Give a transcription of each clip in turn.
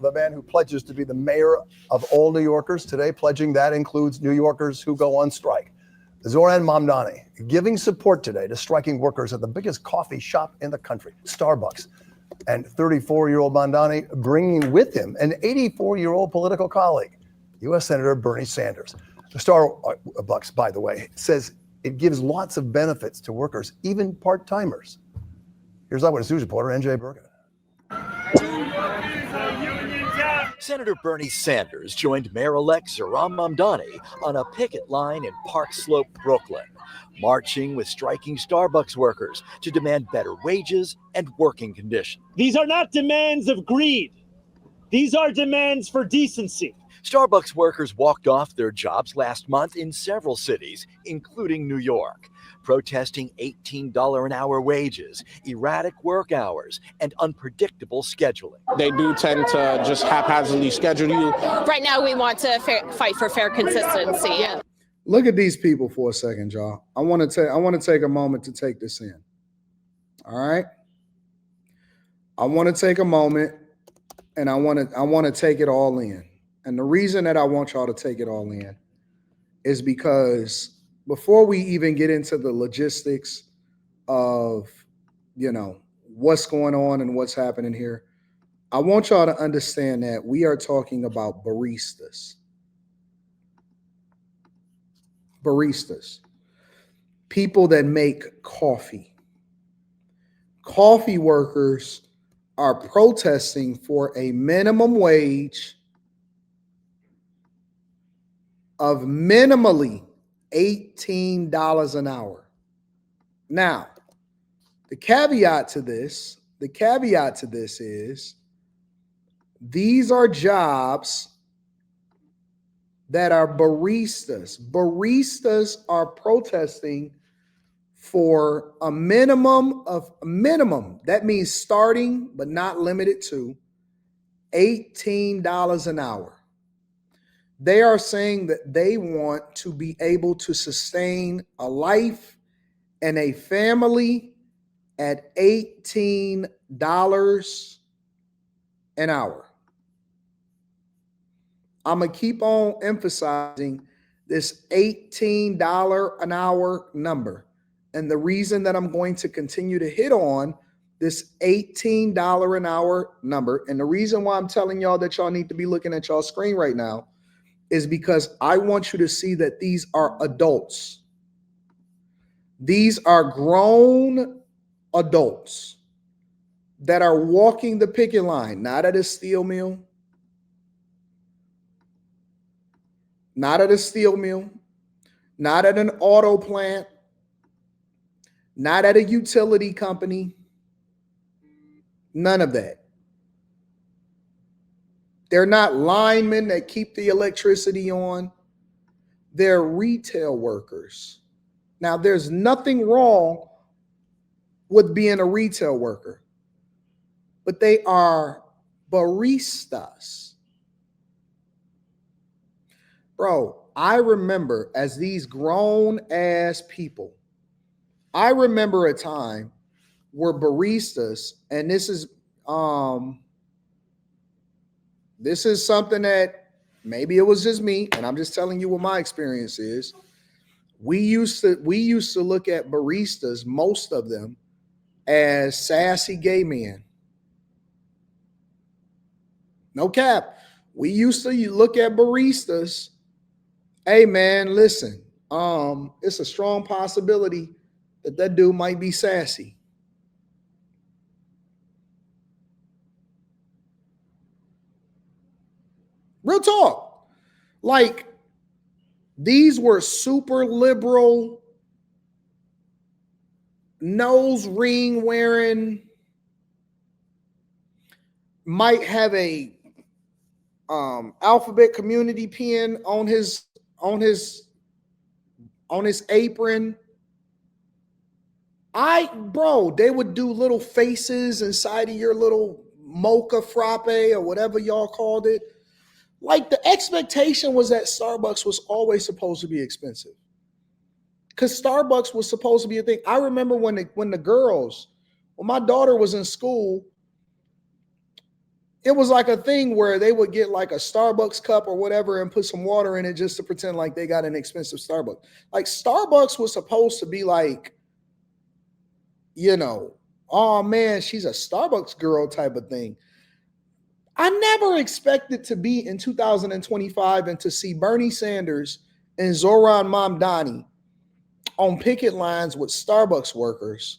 The man who pledges to be the mayor of all New Yorkers today, pledging that includes New Yorkers who go on strike. Zohran Mamdani giving support today to striking workers at the biggest coffee shop in the country, Starbucks. And 34-year-old Mamdani bringing with him an 84-year-old political colleague, U.S. Senator Bernie Sanders. The Starbucks, by the way, says it gives lots of benefits to workers, even part-timers. Here's Eyewitness News reporter N.J. Bergen. Senator Bernie Sanders joined Mayor-elect Zohran Mamdani on a picket line in Park Slope, Brooklyn, marching with striking Starbucks workers to demand better wages and working conditions. These are not demands of greed. These are demands for decency. Starbucks workers walked off their jobs last month in several cities, including New York, protesting $18 an hour wages, erratic work hours, and unpredictable scheduling. They do tend to just haphazardly schedule you. Right now, we want to fight for fair consistency. Yeah. Look at these people for a second, y'all. I want to take a moment to take this in. All right. I want to take a moment and I want to take it all in. And the reason that I want y'all to take it all in is because before we even get into the logistics of, what's going on and what's happening here, I want y'all to understand that we are talking about baristas. Baristas, people that make coffee. Coffee workers are protesting for a minimum wage of minimally $18 an hour. Now, the caveat to this is these are jobs that are baristas. Baristas are protesting for a minimum. That means starting, but not limited to, $18 an hour. They are saying that they want to be able to sustain a life and a family at $18 an hour. I'm going to keep on emphasizing this $18 an hour number. And the reason that I'm going to continue to hit on this $18 an hour number, and the reason why I'm telling y'all that y'all need to be looking at y'all screen right now, is because I want you to see that these are adults. These are grown adults that are walking the picket line, not at a steel mill, not at an auto plant, not at a utility company, none of that. They're not linemen that keep the electricity on. They're retail workers. Now, there's nothing wrong with being a retail worker, but they are baristas. Bro, I remember as these grown ass people, I remember a time where baristas, and this is something that maybe it was just me, and I'm just telling you what my experience is. We used to look at baristas, most of them, as sassy gay men. No cap. We used to look at baristas. Hey man, listen, it's a strong possibility that dude might be sassy. Real talk. Like, these were super liberal, nose ring wearing, might have a alphabet community pen on his apron. They would do little faces inside of your little mocha frappe or whatever y'all called it. Like, the expectation was that Starbucks was always supposed to be expensive, because Starbucks was supposed to be a thing. I remember when my daughter was in school, it was like a thing where they would get like a Starbucks cup or whatever and put some water in it just to pretend like they got an expensive Starbucks. Like Starbucks was supposed to be like, oh man, she's a Starbucks girl type of thing. I never expected to be in 2025 and to see Bernie Sanders and Zohran Mamdani on picket lines with Starbucks workers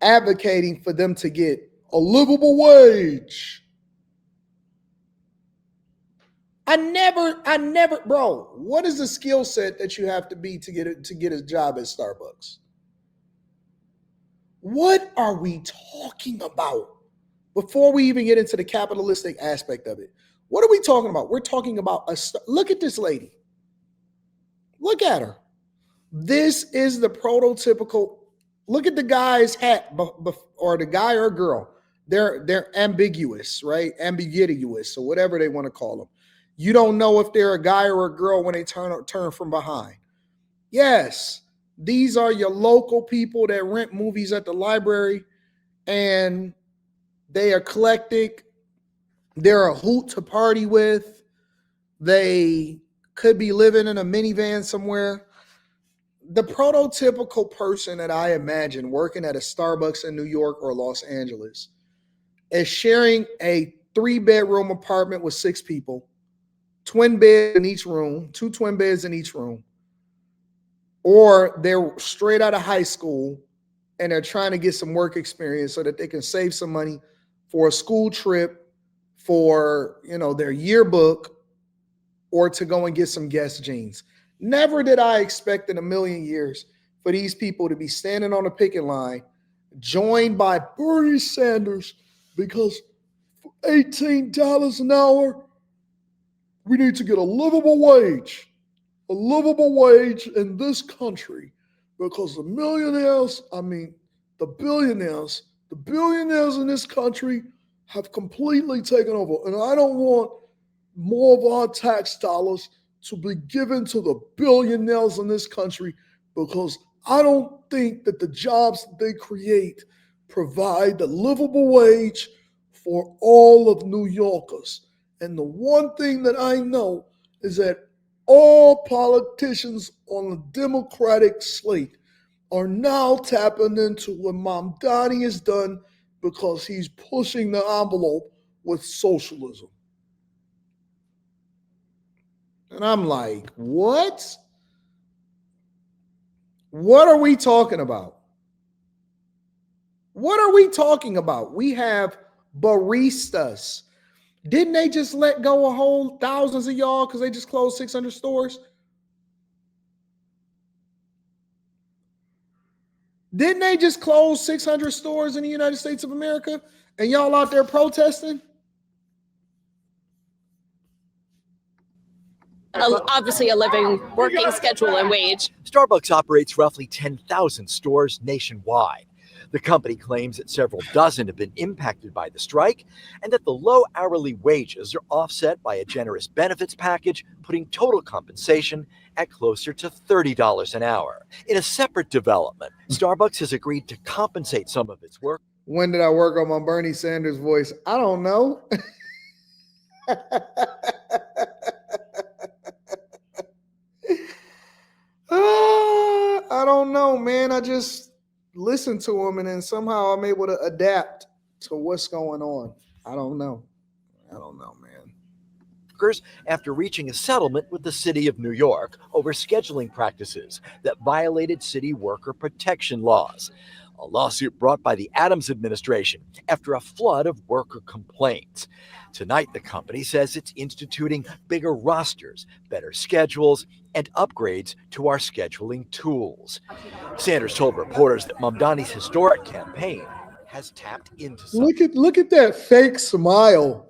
advocating for them to get a livable wage. I never, bro, what is the skill set that you have to be to get a job at Starbucks? What are we talking about? Before we even get into the capitalistic aspect of it, what are we talking about? We're talking about look at this lady. Look at her. This is the prototypical. Look at the guy's hat, or the guy or girl. They're ambiguous, right? Ambiguous, or whatever they want to call them. You don't know if they're a guy or a girl when they turn from behind. Yes, these are your local people that rent movies at the library, and they are eclectic. They're a hoot to party with. They could be living in a minivan somewhere. The prototypical person that I imagine working at a Starbucks in New York or Los Angeles is sharing a 3-bedroom apartment with 6 people, twin beds in each room, 2 twin beds in each room, or they're straight out of high school and they're trying to get some work experience so that they can save some money for a school trip, for their yearbook, or to go and get some Guess jeans. Never did I expect in a million years for these people to be standing on a picket line, joined by Bernie Sanders, because for $18 an hour, we need to get a livable wage in this country, because the billionaires in this country have completely taken over. And I don't want more of our tax dollars to be given to the billionaires in this country, because I don't think that the jobs that they create provide the livable wage for all of New Yorkers. And the one thing that I know is that all politicians on the Democratic slate are now tapping into what Mamdani has done, because he's pushing the envelope with socialism. And I'm like, what? What are we talking about? What are we talking about? We have baristas. Didn't they just let go a whole thousands of y'all because they just closed 600 stores? Didn't they just close 600 stores in the United States of America? And y'all out there protesting? Obviously, a living working schedule and wage. Starbucks operates roughly 10,000 stores nationwide. The company claims that several dozen have been impacted by the strike, and that the low hourly wages are offset by a generous benefits package, putting total compensation at closer to $30 an hour. In a separate development, Starbucks has agreed to compensate some of its work. When did I work on my Bernie Sanders voice? I don't know. I don't know, man. I just listen to him, and then somehow I'm able to adapt to what's going on. I don't know, man. After reaching a settlement with the city of New York over scheduling practices that violated city worker protection laws. A lawsuit brought by the Adams administration after a flood of worker complaints. Tonight, the company says it's instituting bigger rosters, better schedules, and upgrades to our scheduling tools. Sanders told reporters that Mamdani's historic campaign has tapped into something. Look at that fake smile.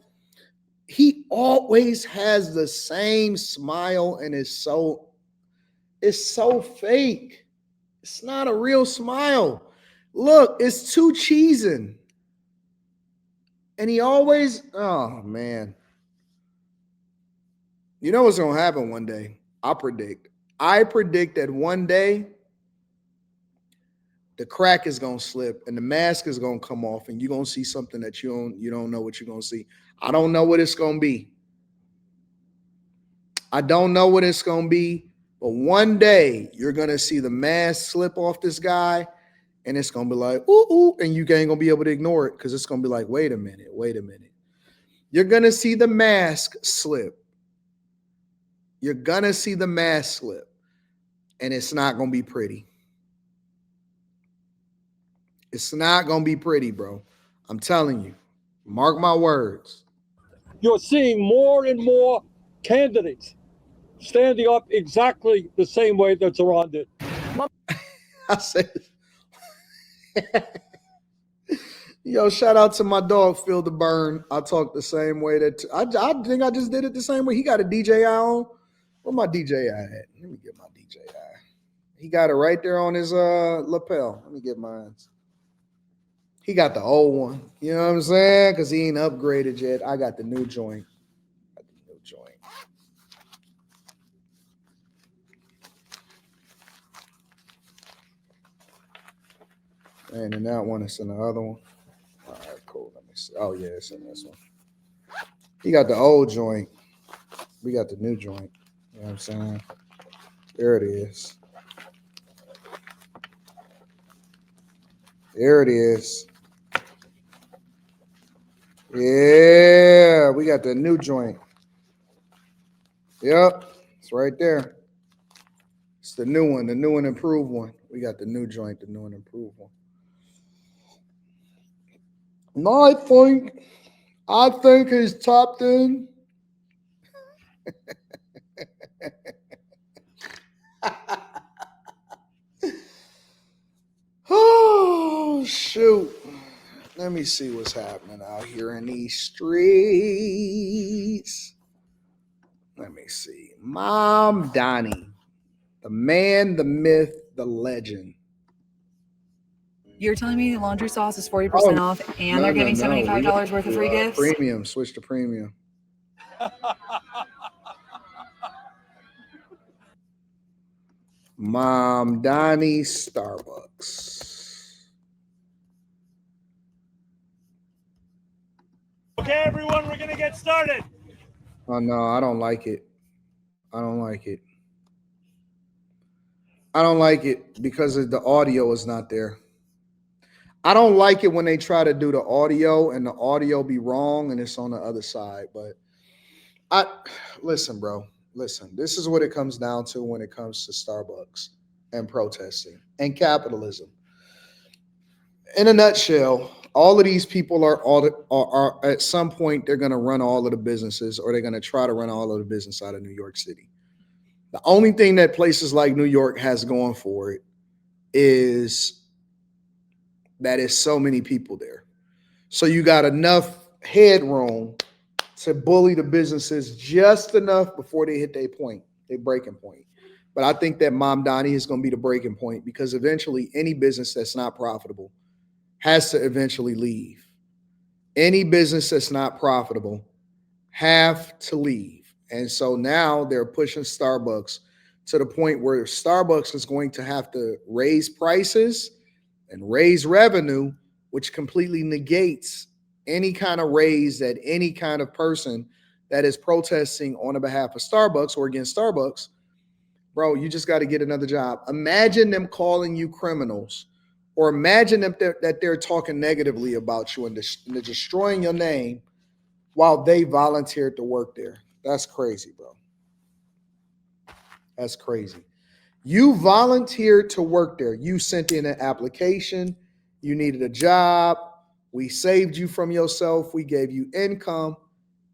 He always has the same smile, and it's so fake. It's not a real smile. Look, it's too cheesing. And he always, oh man. You know what's gonna happen one day? I predict that one day the crack is gonna slip and the mask is gonna come off, and you're gonna see something that you don't know what you're gonna see. I don't know what it's gonna be. I don't know what it's gonna be, but one day you're gonna see the mask slip off this guy, and it's gonna be like, ooh, ooh, and you ain't gonna be able to ignore it because it's gonna be like, wait a minute. You're gonna see the mask slip. You're gonna see the mask slip, and it's not gonna be pretty. It's not going to be pretty, bro. I'm telling you. Mark my words. You're seeing more and more candidates standing up exactly the same way that Zohran did. I said, yo, shout out to my dog, Phil the Burn. I talk the same way that I think I just did it the same way. He got a DJI on. Where my DJI at? Let me get my DJI. He got it right there on his lapel. Let me get mine. He got the old one. You know what I'm saying? Because he ain't upgraded yet. I got the new joint. And in that one, it's in the other one. All right, cool. Let me see. Oh, yeah, it's in this one. He got the old joint. We got the new joint. You know what I'm saying? There it is. There it is. Yeah, we got the new joint. Yep, it's right there. It's the new one, improved one. We got the new joint, the new and improved one. No, I think he's tapped in. Oh, shoot. Let me see what's happening out here in these streets. Let me see. Mamdani, the man, the myth, the legend. You're telling me laundry sauce is 40% off and they're giving $75 worth of free gifts? Premium. Switch to premium. Mamdani Starbucks. Okay, everyone, we're going to get started. Oh, no, I don't like it. I don't like it. I don't like it because the audio is not there. I don't like it when they try to do the audio and the audio be wrong and it's on the other side. But listen, bro, listen, this is what it comes down to when it comes to Starbucks and protesting and capitalism. In a nutshell, all of these people are at some point, they're going to run all of the businesses, or they're going to try to run all of the business out of New York City. The only thing that places like New York has going for it is that it's so many people there. So you got enough headroom to bully the businesses just enough before they hit their breaking point. But I think that Mamdani is going to be the breaking point, because eventually any business that's not profitable has to eventually leave. Any business that's not profitable have to leave. And so now they're pushing Starbucks to the point where Starbucks is going to have to raise prices and raise revenue, which completely negates any kind of raise that any kind of person that is protesting on the behalf of Starbucks or against Starbucks. Bro, you just got to get another job. Imagine them calling you criminals, or imagine that they're talking negatively about you and they're destroying your name while they volunteered to work there. That's crazy, bro. That's crazy. You volunteered to work there. You sent in an application. You needed a job. We saved you from yourself. We gave you income.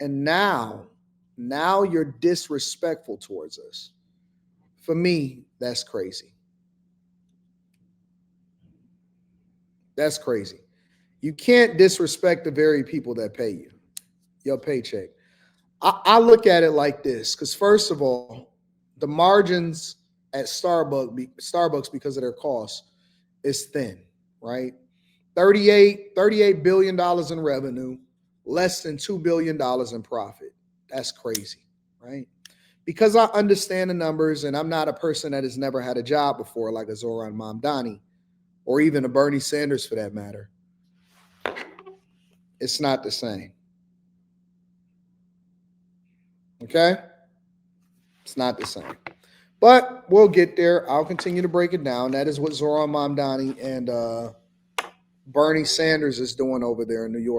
And now you're disrespectful towards us. For me, that's crazy. That's crazy. You can't disrespect the very people that pay you, your paycheck. I look at it like this, because first of all, the margins at Starbucks, because of their costs, is thin, right? $38 billion in revenue, less than $2 billion in profit. That's crazy, right? Because I understand the numbers, and I'm not a person that has never had a job before, like a Zohran Mamdani. or even a Bernie Sanders for that matter. It's not the same. Okay? It's not the same. But we'll get there. I'll continue to break it down. That is what Zohran Mamdani and Bernie Sanders is doing over there in New York.